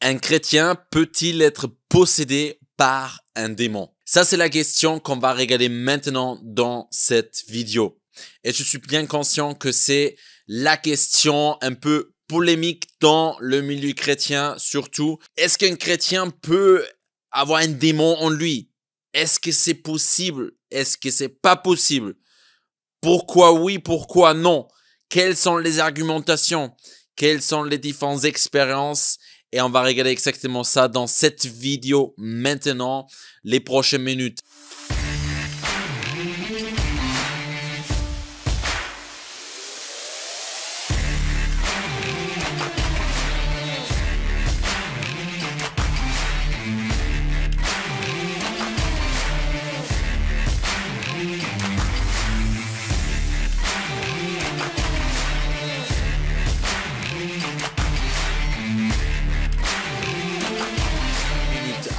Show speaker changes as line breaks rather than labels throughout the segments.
un chrétien peut-il être possédé par un démon? Ça, c'est la question qu'on va regarder maintenant dans cette vidéo. Et je suis bien conscient que c'est la question un peu polémique dans le milieu chrétien surtout. Est-ce qu'un chrétien peut avoir un démon en lui? Est-ce que c'est possible? Est-ce que c'est pas possible? Pourquoi oui, pourquoi non? Quelles sont les argumentations? Quelles sont les différentes expériences? Et on va regarder exactement ça dans cette vidéo maintenant, les prochaines minutes.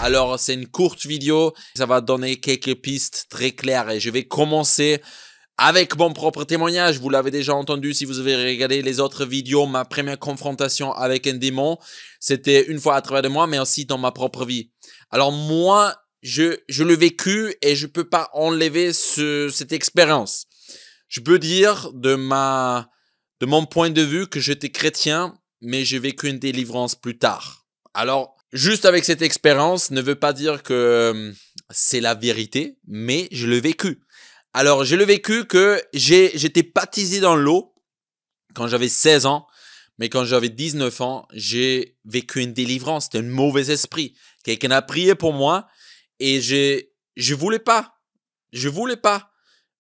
Alors, c'est une courte vidéo, ça va donner quelques pistes très claires et je vais commencer avec mon propre témoignage. Vous l'avez déjà entendu si vous avez regardé les autres vidéos. Ma première confrontation avec un démon, c'était une fois à travers de moi, mais aussi dans ma propre vie. Alors moi, je l'ai vécu et je peux pas enlever cette expérience. Je peux dire de mon point de vue que j'étais chrétien, mais j'ai vécu une délivrance plus tard. Alors, juste avec cette expérience ne veut pas dire que c'est la vérité, mais je l'ai vécu. Alors, je l'ai vécu que j'étais baptisé dans l'eau quand j'avais 16 ans, mais quand j'avais 19 ans, j'ai vécu une délivrance. C'était un mauvais esprit. Quelqu'un a prié pour moi et je voulais pas. Je voulais pas.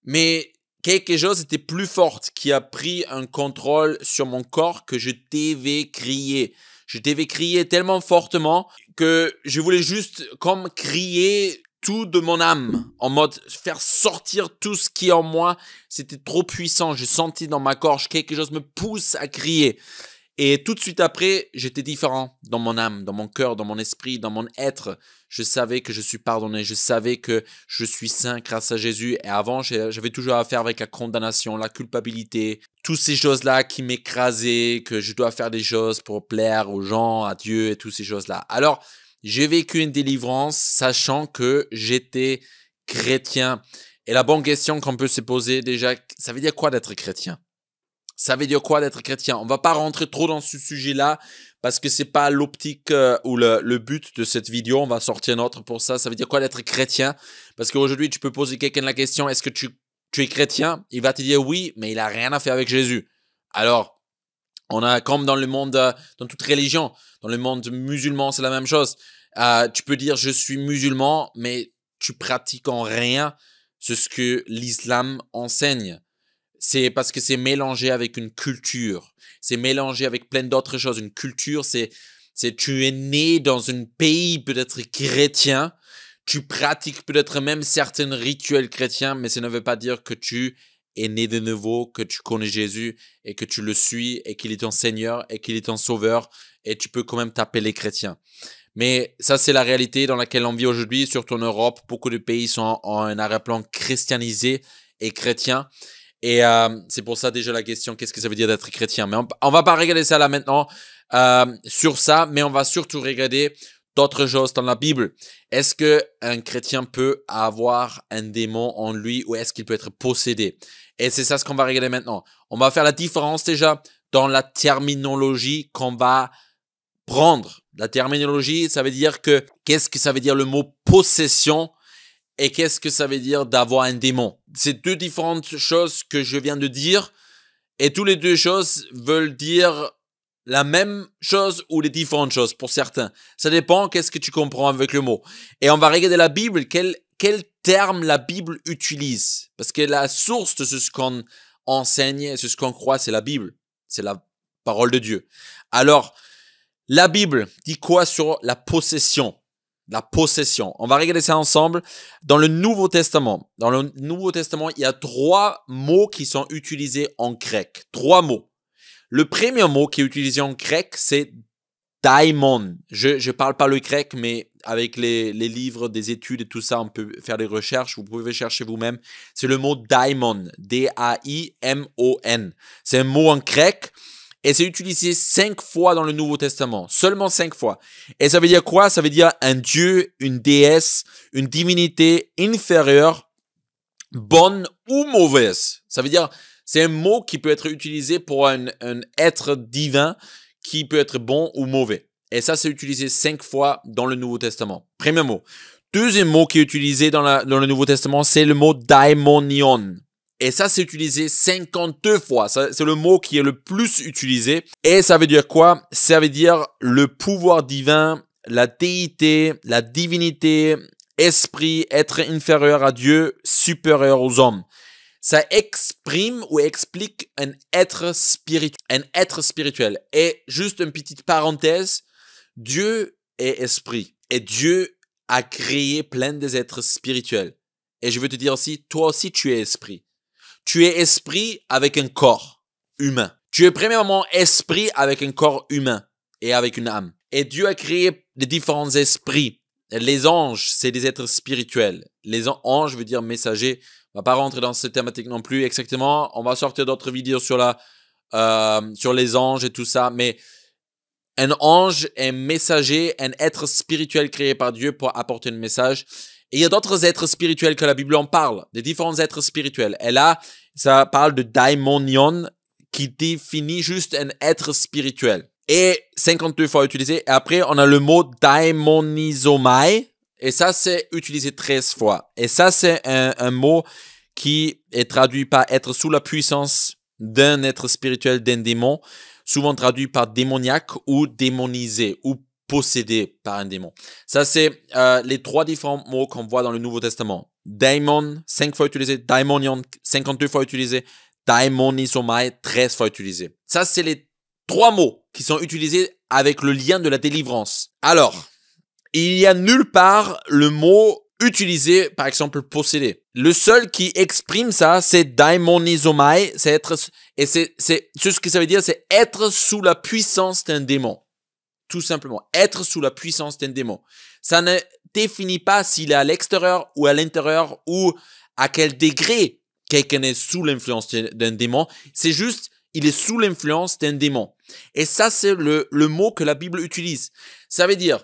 Mais quelque chose était plus fort qui a pris un contrôle sur mon corps que je devais crier. Je devais crier tellement fortement que je voulais juste comme crier tout de mon âme, en mode faire sortir tout ce qui est en moi. C'était trop puissant, je sentis dans ma gorge quelque chose me pousse à crier. Et tout de suite après, j'étais différent dans mon âme, dans mon cœur, dans mon esprit, dans mon être. Je savais que je suis pardonné, je savais que je suis saint grâce à Jésus. Et avant, j'avais toujours affaire avec la condamnation, la culpabilité, toutes ces choses-là qui m'écrasaient, que je dois faire des choses pour plaire aux gens, à Dieu et toutes ces choses-là. Alors, j'ai vécu une délivrance sachant que j'étais chrétien. Et la bonne question qu'on peut se poser déjà, ça veut dire quoi d'être chrétien? Ça veut dire quoi d'être chrétien? On va pas rentrer trop dans ce sujet-là parce que c'est pas l'optique ou le but de cette vidéo. On va sortir un autre pour ça. Ça veut dire quoi d'être chrétien? Parce qu'aujourd'hui, tu peux poser quelqu'un la question, est-ce que tu es chrétien? Il va te dire oui, mais il a rien à faire avec Jésus. Alors, on a comme dans le monde, dans toute religion, dans le monde musulman, c'est la même chose. Tu peux dire je suis musulman, mais tu pratiques en rien ce que l'islam enseigne. C'est parce que c'est mélangé avec une culture. C'est mélangé avec plein d'autres choses. Une culture, c'est tu es né dans un pays peut-être chrétien. Tu pratiques peut-être même certains rituels chrétiens, mais ça ne veut pas dire que tu es né de nouveau, que tu connais Jésus et que tu le suis et qu'il est ton Seigneur et qu'il est ton Sauveur et tu peux quand même t'appeler chrétien. Mais ça, c'est la réalité dans laquelle on vit aujourd'hui, surtout en Europe. Beaucoup de pays sont en un arrière-plan christianisé et chrétien. Et c'est pour ça déjà la question, qu'est-ce que ça veut dire d'être chrétien? Mais on va pas regarder ça là maintenant sur ça, mais on va surtout regarder d'autres choses dans la Bible. Est-ce que un chrétien peut avoir un démon en lui ou est-ce qu'il peut être possédé? Et c'est ça ce qu'on va regarder maintenant. On va faire la différence déjà dans la terminologie qu'on va prendre. La terminologie, ça veut dire que, qu'est-ce que ça veut dire le mot possession? Et qu'est-ce que ça veut dire d'avoir un démon? C'est deux différentes choses que je viens de dire. Et toutes les deux choses veulent dire la même chose ou les différentes choses pour certains. Ça dépend qu'est-ce que tu comprends avec le mot. Et on va regarder la Bible, quel terme la Bible utilise. Parce que la source de ce qu'on enseigne, ce qu'on croit, c'est la Bible. C'est la parole de Dieu. Alors, la Bible dit quoi sur la possession? La possession. On va regarder ça ensemble dans le Nouveau Testament. Dans le Nouveau Testament, il y a 3 mots qui sont utilisés en grec. 3 mots. Le premier mot qui est utilisé en grec, c'est daimon. Je parle pas le grec, mais avec les livres, des études et tout ça, on peut faire des recherches. Vous pouvez chercher vous-même. C'est le mot daimon. D-A-I-M-O-N. C'est un mot en grec Et c'est utilisé 5 fois dans le Nouveau Testament. Seulement 5 fois. Et ça veut dire quoi? Ça veut dire un dieu, une déesse, une divinité inférieure, bonne ou mauvaise. Ça veut dire, c'est un mot qui peut être utilisé pour un être divin qui peut être bon ou mauvais. Et ça, c'est utilisé 5 fois dans le Nouveau Testament. Premier mot. Deuxième mot qui est utilisé dans le Nouveau Testament, c'est le mot daimonion. Et ça, c'est utilisé 52 fois. C'est le mot qui est le plus utilisé. Et ça veut dire quoi? Ça veut dire le pouvoir divin, la déité, la divinité, esprit, être inférieur à Dieu, supérieur aux hommes. Ça exprime ou explique un être spirituel. Et juste une petite parenthèse, Dieu est esprit. Et Dieu a créé plein des êtres spirituels. Et je veux te dire aussi, toi aussi tu es esprit. Tu es esprit avec un corps humain. Tu es premièrement esprit avec un corps humain et avec une âme. Et Dieu a créé les différents esprits. Les anges, c'est des êtres spirituels. Les anges veut dire messagers. On va pas rentrer dans cette thématique non plus exactement. On va sortir d'autres vidéos sur les anges et tout ça. Mais un ange, un messager, un être spirituel créé par Dieu pour apporter un message. Et il y a d'autres êtres spirituels que la Bible en parle, des différents êtres spirituels. Et là, ça parle de daimonion qui définit juste un être spirituel. Et 52 fois utilisé. Et après, on a le mot daimonizomai. Et ça, c'est utilisé 13 fois. Et ça, c'est un mot qui est traduit par être sous la puissance d'un être spirituel, d'un démon. Souvent traduit par démoniaque ou démonisé ou possédé par un démon. Ça, c'est les 3 différents mots qu'on voit dans le Nouveau Testament. Daimon, 5 fois utilisé. Daimonion, 52 fois utilisé. Daimonizomai, 13 fois utilisé. Ça, c'est les 3 mots qui sont utilisés avec le lien de la délivrance. Alors, il n'y a nulle part le mot utilisé, par exemple, possédé. Le seul qui exprime ça, c'est daimonizomai, c'est être, et c'est ce que ça veut dire, c'est être sous la puissance d'un démon. Tout simplement, être sous la puissance d'un démon. Ça ne définit pas s'il est à l'extérieur ou à l'intérieur ou à quel degré quelqu'un est sous l'influence d'un démon. C'est juste, il est sous l'influence d'un démon. Et ça, c'est le mot que la Bible utilise. Ça veut dire,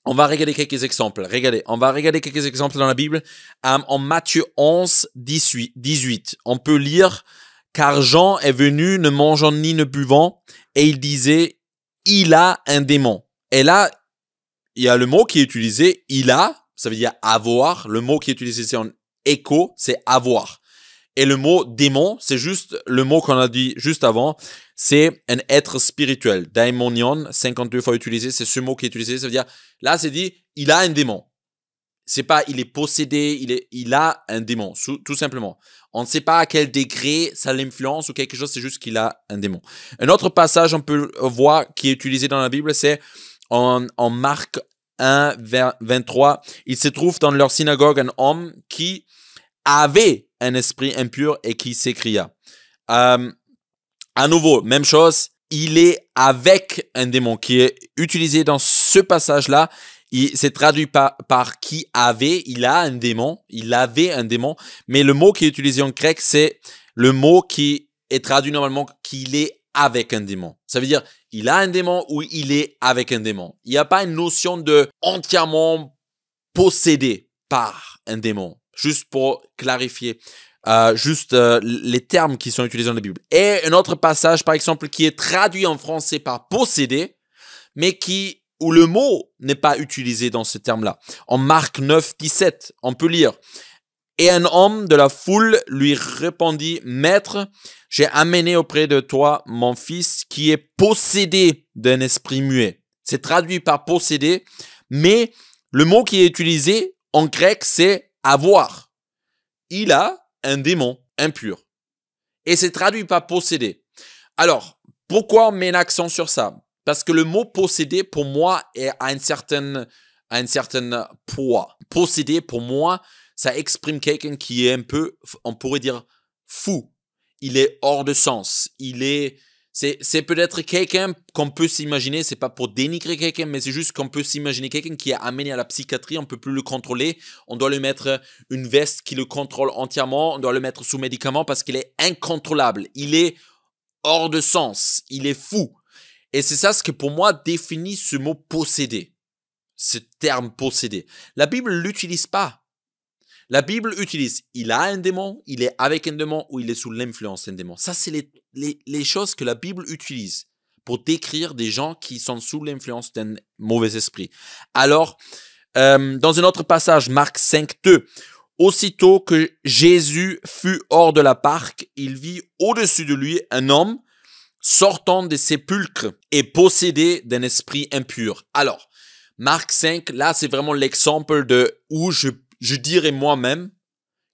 on va regarder quelques exemples. On va regarder quelques exemples dans la Bible. En Matthieu 11, 18, on peut lire « Car Jean est venu ne mangeant ni ne buvant, et il disait, il a un démon. » Et là, il y a le mot qui est utilisé, il a, ça veut dire avoir. Le mot qui est utilisé ici en écho, c'est avoir. Et le mot démon, c'est juste le mot qu'on a dit juste avant, c'est un être spirituel. Daimonion, 52 fois utilisé, c'est ce mot qui est utilisé. Ça veut dire, là, c'est dit, il a un démon. C'est pas, il est possédé, il a un démon, tout simplement. On ne sait pas à quel degré ça l'influence ou quelque chose, c'est juste qu'il a un démon. Un autre passage, on peut voir, qui est utilisé dans la Bible, c'est en Marc 1, 23. Il se trouve dans leur synagogue un homme qui avait un esprit impur et qui s'écria. À nouveau, même chose, il est avec un démon qui est utilisé dans ce passage-là. C'est traduit par qui avait, il a un démon, il avait un démon. Mais le mot qui est utilisé en grec, c'est le mot qui est traduit normalement qu'il est avec un démon. Ça veut dire, il a un démon ou il est avec un démon. Il n'y a pas une notion de entièrement possédé par un démon. Juste pour clarifier, les termes qui sont utilisés dans la Bible. Et un autre passage, par exemple, qui est traduit en français par possédé, mais où le mot n'est pas utilisé dans ce terme-là. En Marc 9, 17, on peut lire « Et un homme de la foule lui répondit, « Maître, j'ai amené auprès de toi mon fils qui est possédé d'un esprit muet. » C'est traduit par possédé, mais le mot qui est utilisé en grec, c'est avoir. Il a un démon impur. Et c'est traduit par possédé. Alors, pourquoi on met l'accent sur ça? Parce que le mot possédé, pour moi, a un certain poids. Possédé, pour moi, ça exprime quelqu'un qui est un peu, on pourrait dire, fou. Il est hors de sens. C'est peut-être quelqu'un qu'on peut s'imaginer, c'est pas pour dénigrer quelqu'un, mais c'est juste qu'on peut s'imaginer quelqu'un qui est amené à la psychiatrie, on peut plus le contrôler, on doit lui mettre une veste qui le contrôle entièrement, on doit le mettre sous médicament parce qu'il est incontrôlable. Il est hors de sens, il est fou. Et c'est ça ce que pour moi définit ce mot posséder, ce terme posséder. La Bible l'utilise pas. La Bible utilise, il a un démon, il est avec un démon ou il est sous l'influence d'un démon. Ça, c'est les choses que la Bible utilise pour décrire des gens qui sont sous l'influence d'un mauvais esprit. Alors, dans un autre passage, Marc 5:2, aussitôt que Jésus fut hors de la barque, il vit au-dessus de lui un homme sortant des sépulcres et possédé d'un esprit impur. Alors, Marc 5, là, c'est vraiment l'exemple de où je dirais moi-même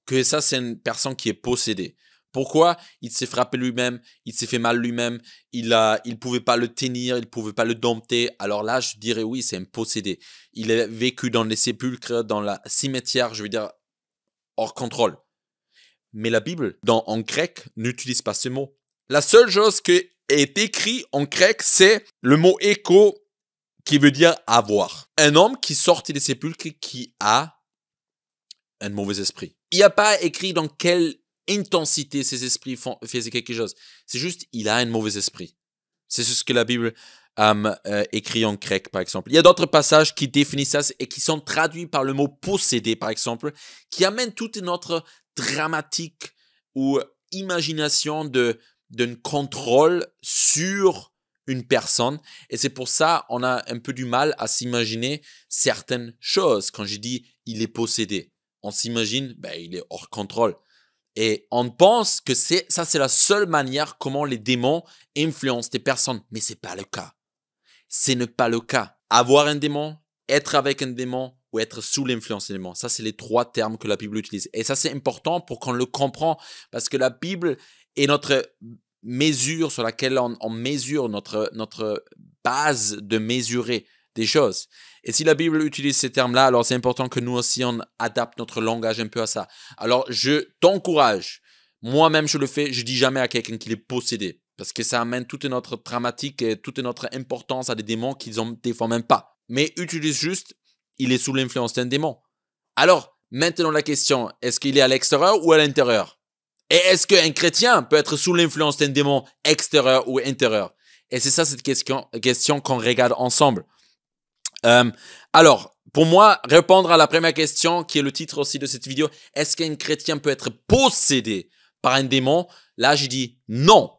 que ça, c'est une personne qui est possédée. Pourquoi? Il s'est frappé lui-même, il s'est fait mal lui-même, il pouvait pas le tenir, il pouvait pas le dompter. Alors là, je dirais oui, c'est un possédé. Il a vécu dans les sépulcres, dans la cimetière, je veux dire, hors contrôle. Mais la Bible, en grec, n'utilise pas ce mot. La seule chose qui est écrit en grec, c'est le mot écho, qui veut dire avoir. Un homme qui sortit des sépulcres qui a un mauvais esprit. Il n'y a pas écrit dans quelle intensité ces esprits faisaient quelque chose. C'est juste, il a un mauvais esprit. C'est ce que la Bible écrit en grec, par exemple. Il y a d'autres passages qui définissent ça et qui sont traduits par le mot posséder, par exemple, qui amènent toute notre dramatique ou imagination d'un contrôle sur une personne. Et c'est pour ça on a un peu du mal à s'imaginer certaines choses. Quand je dis il est possédé, on s'imagine il est hors contrôle. Et on pense que c'est la seule manière comment les démons influencent des personnes. Mais c'est pas le cas. Ce n'est pas le cas. Avoir un démon, être avec un démon ou être sous l'influence d'un démon. Ça, c'est les 3 termes que la Bible utilise. Et ça, c'est important pour qu'on le comprenne. Parce que la Bible est notre mesure sur laquelle on mesure notre base de mesurer des choses. Et si la Bible utilise ces termes-là, alors c'est important que nous aussi, on adapte notre langage un peu à ça. Alors, je t'encourage. Moi-même, je le fais. Je dis jamais à quelqu'un qu'il est possédé. Parce que ça amène toute notre dramatique et toute notre importance à des démons qu'ils ont des fois même pas. Mais utilise juste, il est sous l'influence d'un démon. Alors, maintenant la question, est-ce qu'il est à l'extérieur ou à l'intérieur? Et est-ce qu'un chrétien peut être sous l'influence d'un démon extérieur ou intérieur? Et c'est ça cette question qu'on regarde ensemble. Alors, pour moi, répondre à la première question, qui est le titre aussi de cette vidéo, est-ce qu'un chrétien peut être possédé par un démon? Là, je dis non.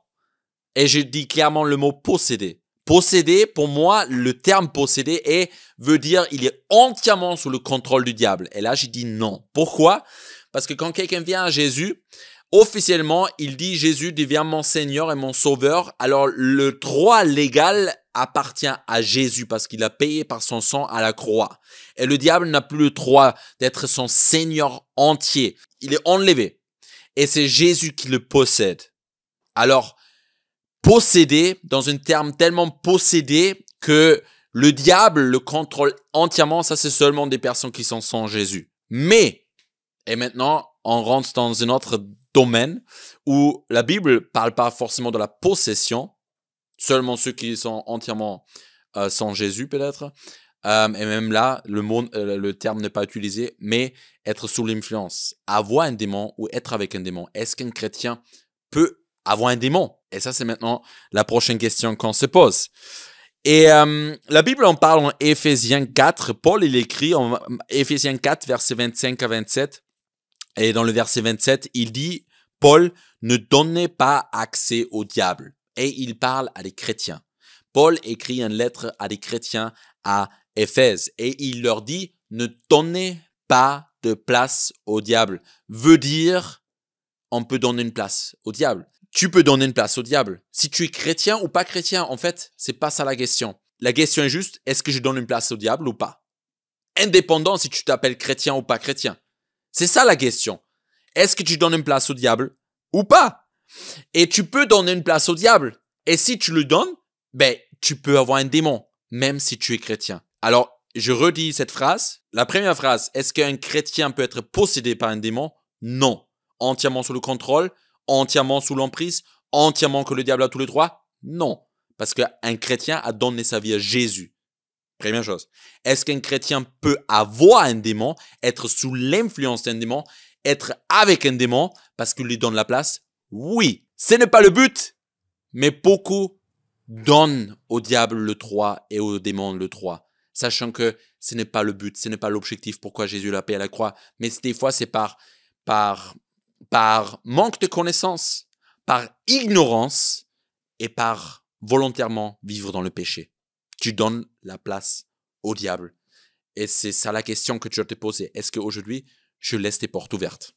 Et je dis clairement le mot possédé. Possédé, pour moi, le terme possédé veut dire il est entièrement sous le contrôle du diable. Et là, je dis non. Pourquoi? Parce que quand quelqu'un vient à Jésus, officiellement, il dit Jésus devient mon Seigneur et mon Sauveur. Alors, le droit légal appartient à Jésus parce qu'il a payé par son sang à la croix. Et le diable n'a plus le droit d'être son Seigneur entier. Il est enlevé. Et c'est Jésus qui le possède. Alors, possédé, dans un terme tellement possédé que le diable le contrôle entièrement, ça c'est seulement des personnes qui sont sans Jésus. Mais, et maintenant, on rentre dans un autre domaine où la Bible parle pas forcément de la possession, seulement ceux qui sont entièrement sans Jésus peut-être. Et même là, le terme n'est pas utilisé, mais être sous l'influence, avoir un démon ou être avec un démon. Est-ce qu'un chrétien peut avoir un démon? Et ça, c'est maintenant la prochaine question qu'on se pose. Et la Bible en parle en Éphésiens 4. Paul, il écrit en Éphésiens 4, versets 25 à 27. Et dans le verset 27, il dit, Paul, ne donnez pas accès au diable. Et il parle à des chrétiens. Paul écrit une lettre à des chrétiens à Éphèse. Et il leur dit, ne donnez pas de place au diable. Veut dire, on peut donner une place au diable. Tu peux donner une place au diable. Si tu es chrétien ou pas chrétien, en fait, c'est pas ça la question. La question est juste, est-ce que je donne une place au diable ou pas? Indépendant si tu t'appelles chrétien ou pas chrétien. C'est ça la question. Est-ce que tu donnes une place au diable ou pas? Et tu peux donner une place au diable. Et si tu le donnes, tu peux avoir un démon, même si tu es chrétien. Alors, je redis cette phrase. La première phrase, est-ce qu'un chrétien peut être possédé par un démon? Non. Entièrement sous le contrôle, entièrement sous l'emprise, entièrement que le diable a tous les droits? Non. Parce qu'un chrétien a donné sa vie à Jésus. Première chose. Est-ce qu'un chrétien peut avoir un démon, être sous l'influence d'un démon, être avec un démon parce qu'il lui donne la place? Oui. Ce n'est pas le but, Mais beaucoup donnent au diable le droit et au démon le droit, sachant que ce n'est pas le but, ce n'est pas l'objectif pourquoi Jésus l'a payé à la croix. Mais des fois, c'est par manque de connaissance, par ignorance et par volontairement vivre dans le péché. Tu donnes la place au diable. Et c'est ça la question que tu dois te poser. Est-ce qu'aujourd'hui, je laisse tes portes ouvertes?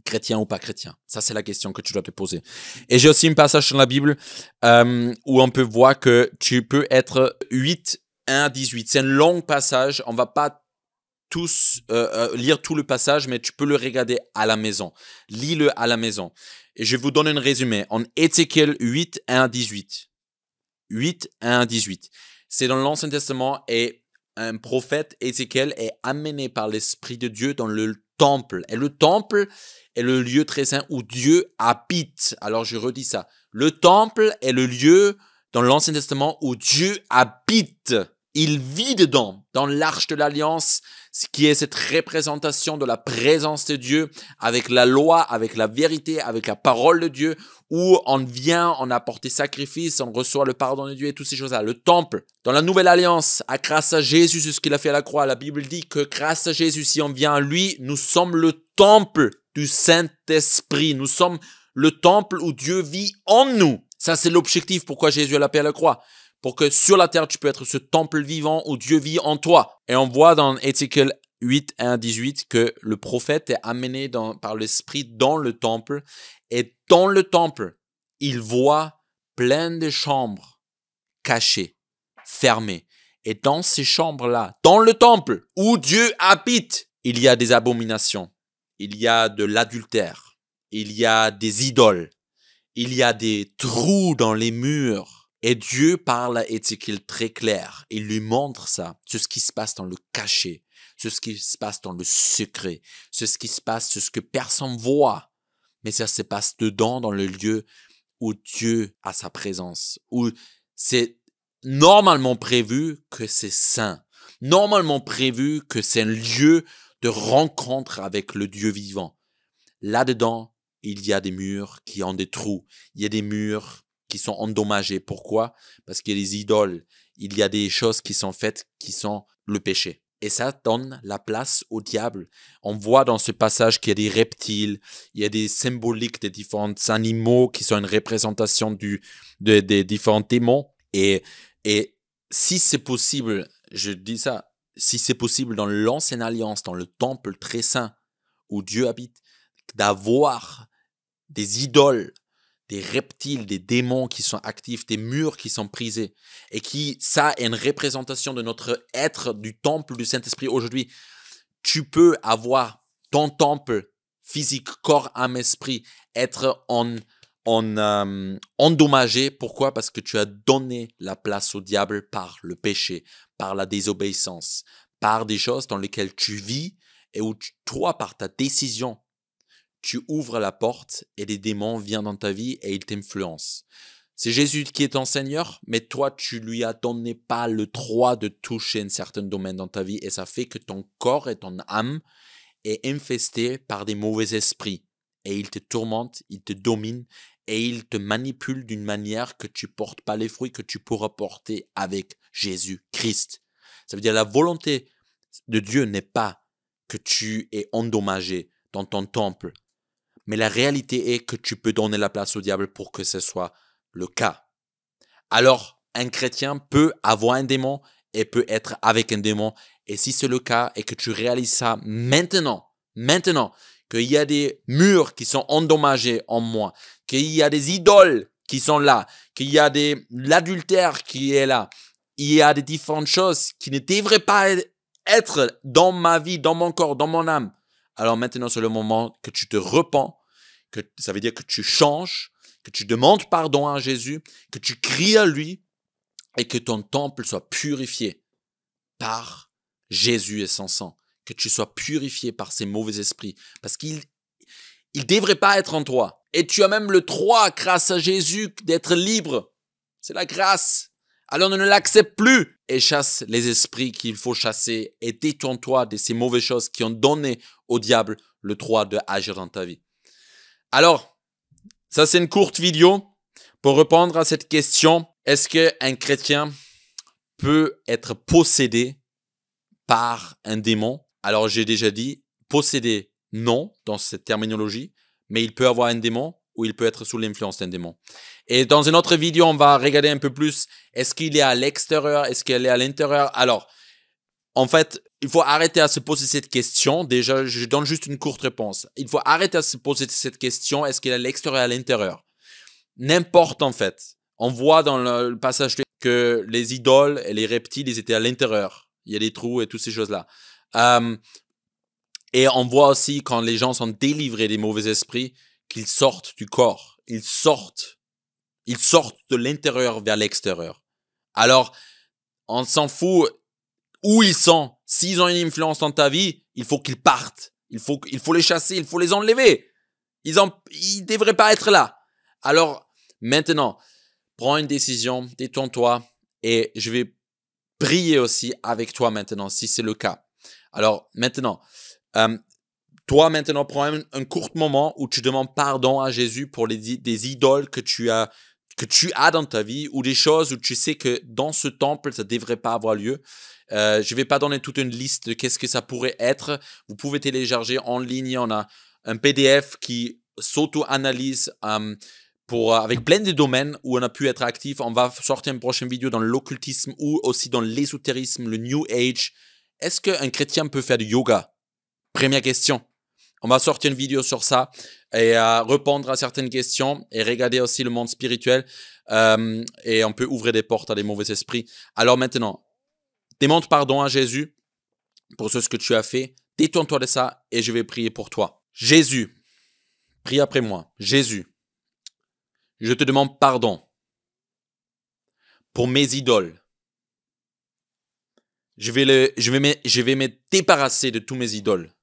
Chrétien ou pas chrétien? Ça, c'est la question que tu dois te poser. Et j'ai aussi un passage dans la Bible où on peut voir que tu peux être 8, 1 à 18. C'est un long passage. On va pas lire tout le passage, mais tu peux le regarder à la maison. Lis-le à la maison. Et je vais vous donner un résumé. En Ézéchiel 8, 1 à 18. 8, 1 à 18. C'est dans l'Ancien Testament et un prophète, Ézéchiel, est amené par l'Esprit de Dieu dans le temple. Et le temple est le lieu très saint où Dieu habite. Alors je redis ça. Le temple est le lieu dans l'Ancien Testament où Dieu habite. Il vit dedans, dans l'arche de l'Alliance, ce qui est cette représentation de la présence de Dieu avec la loi, avec la vérité, avec la parole de Dieu, où on vient, on apporte des sacrifices, on reçoit le pardon de Dieu et toutes ces choses-là. Le temple, dans la Nouvelle Alliance, grâce à Jésus, c'est ce qu'il a fait à la croix. La Bible dit que grâce à Jésus, si on vient à lui, nous sommes le temple du Saint-Esprit. Nous sommes le temple où Dieu vit en nous. Ça, c'est l'objectif pourquoi Jésus a la paix à la croix. Pour que sur la terre, tu peux être ce temple vivant où Dieu vit en toi. Et on voit dans Ézéchiel 8, 1 à 18 que le prophète est amené par l'Esprit dans le temple. Et dans le temple, il voit plein de chambres cachées, fermées. Et dans ces chambres-là, dans le temple où Dieu habite, il y a des abominations. Il y a de l'adultère. Il y a des idoles. Il y a des trous dans les murs. Et Dieu parle à Ézéchiel très clair. Il lui montre ça, ce qui se passe dans le cachet, ce qui se passe dans le secret, ce qui se passe, ce que personne voit. Mais ça se passe dedans, dans le lieu où Dieu a sa présence, où c'est normalement prévu que c'est saint, normalement prévu que c'est un lieu de rencontre avec le Dieu vivant. Là-dedans, il y a des murs qui ont des trous, il y a des murs qui sont endommagés. Pourquoi? Parce qu'il y a des idoles, il y a des choses qui sont faites qui sont le péché. Et ça donne la place au diable. On voit dans ce passage qu'il y a des reptiles, il y a des symboliques des différents animaux qui sont une représentation des différents démons. Et si c'est possible, je dis ça, si c'est possible dans l'ancienne alliance, dans le temple très saint où Dieu habite, d'avoir des idoles, des reptiles, des démons qui sont actifs, des murs qui sont brisés et ça est une représentation de notre être du temple du Saint-Esprit aujourd'hui. Tu peux avoir ton temple physique, corps, âme, esprit, être endommagé. Pourquoi? Parce que tu as donné la place au diable par le péché, par la désobéissance, par des choses dans lesquelles tu vis et où toi, par ta décision, tu ouvres la porte et des démons viennent dans ta vie et ils t'influencent. C'est Jésus qui est ton Seigneur, mais toi, tu lui as donné pas le droit de toucher un certain domaine dans ta vie et ça fait que ton corps et ton âme est infesté par des mauvais esprits et ils te tourmentent, ils te dominent et ils te manipulent d'une manière que tu portes pas les fruits que tu pourras porter avec Jésus-Christ. Ça veut dire la volonté de Dieu n'est pas que tu es endommagé dans ton temple. Mais la réalité est que tu peux donner la place au diable pour que ce soit le cas. Alors, un chrétien peut avoir un démon et peut être avec un démon. Et si c'est le cas et que tu réalises ça maintenant, qu'il y a des murs qui sont endommagés en moi, qu'il y a des idoles qui sont là, qu'il y a l'adultère qui est là, il y a des différentes choses qui ne devraient pas être dans ma vie, dans mon corps, dans mon âme. Alors maintenant, c'est le moment que tu te repens, que ça veut dire que tu changes, que tu demandes pardon à Jésus, que tu cries à lui et que ton temple soit purifié par Jésus et son sang, que tu sois purifié par ces mauvais esprits parce qu'ils ne devraient pas être en toi. Et tu as même le droit, grâce à Jésus, d'être libre. C'est la grâce. Alors ne l'accepte plus et chasse les esprits qu'il faut chasser et détourne-toi de ces mauvaises choses qui ont donné au diable le droit d'agir dans ta vie. Alors, ça c'est une courte vidéo Pour répondre à cette question, est-ce qu'un chrétien peut être possédé par un démon? Alors, j'ai déjà dit, possédé, non, dans cette terminologie, mais il peut avoir un démon ou il peut être sous l'influence d'un démon. Et dans une autre vidéo, on va regarder un peu plus, est-ce qu'il est à l'extérieur, est-ce qu'il est à l'intérieur? Alors, en fait, il faut arrêter à se poser cette question. Déjà, je donne juste une courte réponse. Il faut arrêter à se poser cette question, est-ce qu'il est à l'extérieur ou à l'intérieur? N'importe en fait. On voit dans le passage que les idoles et les reptiles, ils étaient à l'intérieur. Il y a des trous et toutes ces choses-là. Et on voit aussi quand les gens sont délivrés des mauvais esprits, qu'ils sortent du corps. Ils sortent de l'intérieur vers l'extérieur. Alors, on s'en fout où ils sont. S'ils ont une influence dans ta vie, il faut qu'ils partent. Il faut les chasser, il faut les enlever. Ils devraient pas être là. Alors, maintenant, prends une décision, détends-toi et je vais prier aussi avec toi maintenant, si c'est le cas. Alors, maintenant, toi maintenant, prends un court moment où tu demandes pardon à Jésus pour des idoles que tu as dans ta vie ou des choses où tu sais que dans ce temple, ça ne devrait pas avoir lieu. Je ne vais pas donner toute une liste de qu'est-ce que ça pourrait être. Vous pouvez télécharger en ligne. On a un PDF qui s'auto-analyse avec plein de domaines où on a pu être actif. On va sortir une prochaine vidéo dans l'occultisme ou aussi dans l'ésotérisme, le New Age. Est-ce qu'un chrétien peut faire du yoga? Première question. On va sortir une vidéo sur ça et répondre à certaines questions et regarder aussi le monde spirituel et on peut ouvrir des portes à des mauvais esprits. Alors maintenant, demande pardon à Jésus pour ce que tu as fait. Détourne-toi de ça et je vais prier pour toi. Jésus, prie après moi. Jésus, je te demande pardon pour mes idoles. Je vais me débarrasser de tous mes idoles.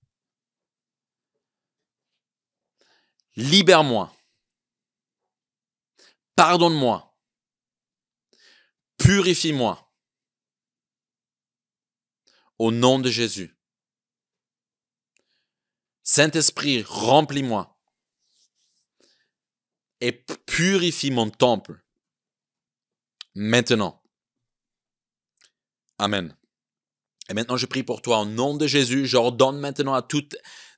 Libère-moi. Pardonne-moi. Purifie-moi. Au nom de Jésus. Saint-Esprit, remplis-moi. Et purifie mon temple. Maintenant. Amen. Et maintenant, je prie pour toi au nom de Jésus. J'ordonne maintenant à tout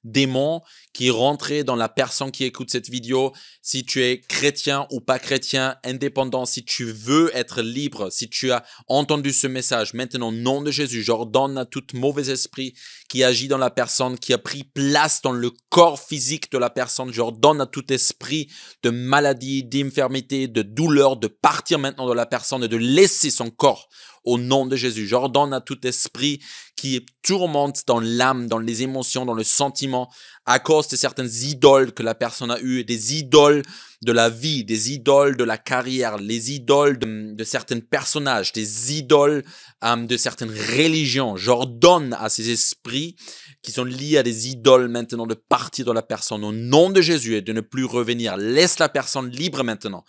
démon qui est rentré dans la personne qui écoute cette vidéo, si tu es chrétien ou pas chrétien, indépendant, si tu veux être libre, si tu as entendu ce message, maintenant, au nom de Jésus, j'ordonne à tout mauvais esprit qui agit dans la personne, qui a pris place dans le corps physique de la personne, j'ordonne à tout esprit de maladie, d'infirmité, de douleur, de partir maintenant de la personne et de laisser son corps. Au nom de Jésus, j'ordonne à tout esprit qui tourmente dans l'âme, dans les émotions, dans le sentiment, à cause de certaines idoles que la personne a eues, des idoles de la vie, des idoles de la carrière, les idoles de certains personnages, des idoles de certaines religions. J'ordonne à ces esprits qui sont liés à des idoles maintenant de partir de la personne au nom de Jésus et de ne plus revenir. Laisse la personne libre maintenant.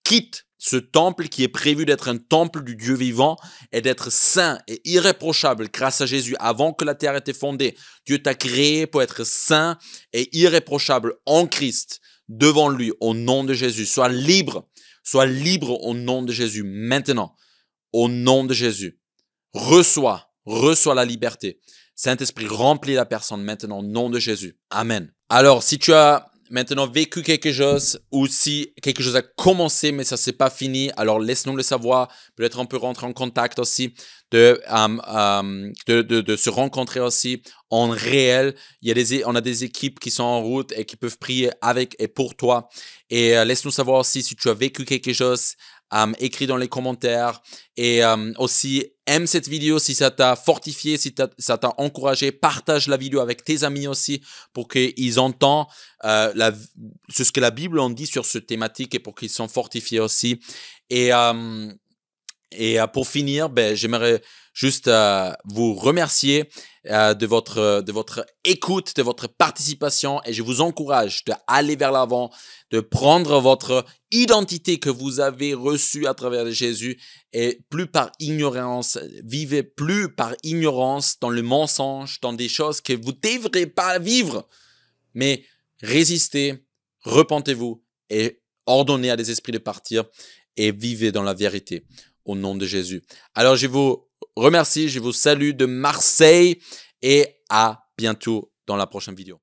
Quitte ce temple qui est prévu d'être un temple du Dieu vivant et d'être saint et irréprochable grâce à Jésus. Avant que la terre ait été fondée, Dieu t'a créé pour être saint et irréprochable en Christ devant lui au nom de Jésus. Sois libre au nom de Jésus maintenant, au nom de Jésus. Reçois la liberté. Saint-Esprit, remplis la personne maintenant au nom de Jésus. Amen. Alors, si tu as maintenant vécu quelque chose ou si quelque chose a commencé mais ça c'est pas fini, alors laisse-nous le savoir. Peut-être on peut rentrer en contact aussi, de se rencontrer aussi en réel. On a des équipes qui sont en route et qui peuvent prier avec et pour toi. Et laisse-nous savoir aussi si tu as vécu quelque chose. Écris dans les commentaires et aussi aime cette vidéo si ça t'a fortifié, si ça t'a encouragé, partage la vidéo avec tes amis aussi pour qu'ils entendent ce que la Bible en dit sur ce thématique et pour qu'ils soient fortifiés aussi. Et pour finir, j'aimerais juste vous remercier de votre écoute, de votre participation et je vous encourage d'aller vers l'avant, de prendre votre identité que vous avez reçue à travers Jésus et plus par ignorance, vivez plus par ignorance dans le mensonge, dans des choses que vous ne devrez pas vivre, mais résistez, repentez-vous et ordonnez à des esprits de partir et vivez dans la vérité au nom de Jésus. Alors, je vous remercie, je vous salue de Marseille et à bientôt dans la prochaine vidéo.